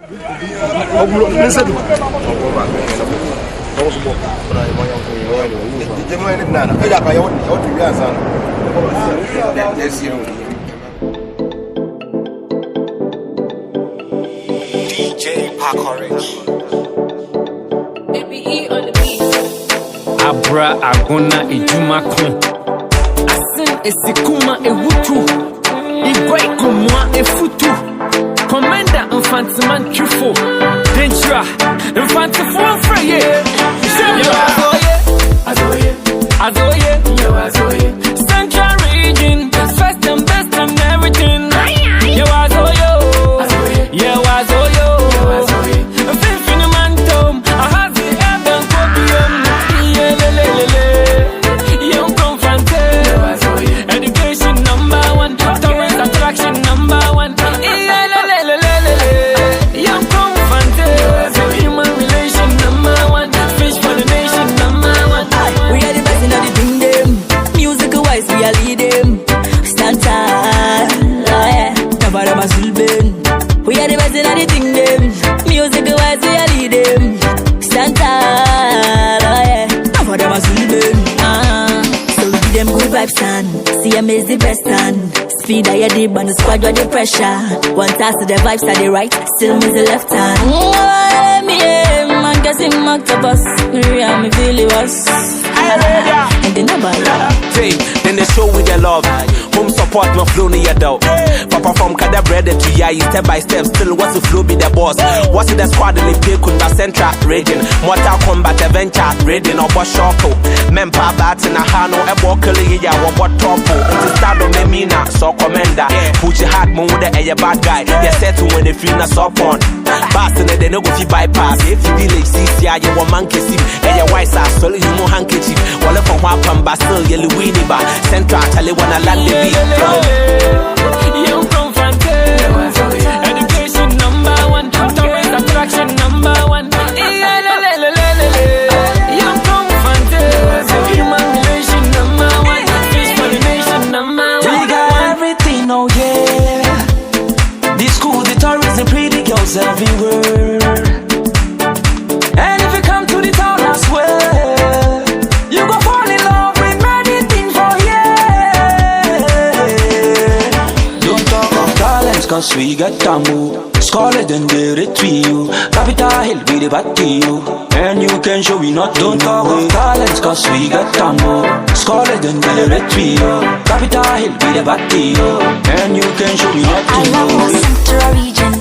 DJ Courage. ABE on the beat. Abra agona ejumako. Asin esikuma ewutu. Igwe kumwa efutu. Commander infantiman trufo. Dentra infantifo freye. Azoye, Azoye, Central region, first and best and everything. Yo Azoyo, yo Azoyo, fifth in the mantom. I have the urban copium. Young confronte, education #1, tourist attraction #1. Young confronte, human relation #1, fish for the nation #1. We are the best in the thing them. Musical wise we are leading. Stand tall, oh yeah. Never them a zulben. We are the best in the thing them. Musical wise we are leading. Stand tall, oh yeah. Never them a zulben. So we give them good vibes and CM is the best and speed I the deep and the squad with the pressure. One task to the vibes at the right, still miss the left hand. Man guessing octopus, yeah me feel it was. And the number Then they show with the love. Home support my flow near doubt. Papa from Kada bread to ya, step by step. Still what's the flow be the boss. What's the squad in the play could be central region. Mortal combat adventure raiding or boss shoko. Mempa bat in a hano, a walkily ya, what topo. It's start on elmina, so commander. Put your heart more with a bad guy. They said to when they feel na so on. Bastard, they no go fi bypass. If you delay, see, you want monkey see. And your wife's a solid human handkerchief. Well, if I'm wapam, but still yellow weenie bar. Central, tell you when I land the beat. Young confronte, education #1, tourist attraction #1. Young confronte, human relation #1, fish for the nation #1. We got everything, oh yeah. The school, the tourists, the pretty girls everywhere. And if you come to the town, I swear you gon' fall in love with anything for here. Don't talk of talents, cause we got tamu. Scarlet and they retweet you. Capital Hill, we the back to you. And you can show we not. Don't talk of talents, cause we got tamu. Scarlet and they retweet you. Capital Hill, we the back to you. And you can show we not to I love my Central region.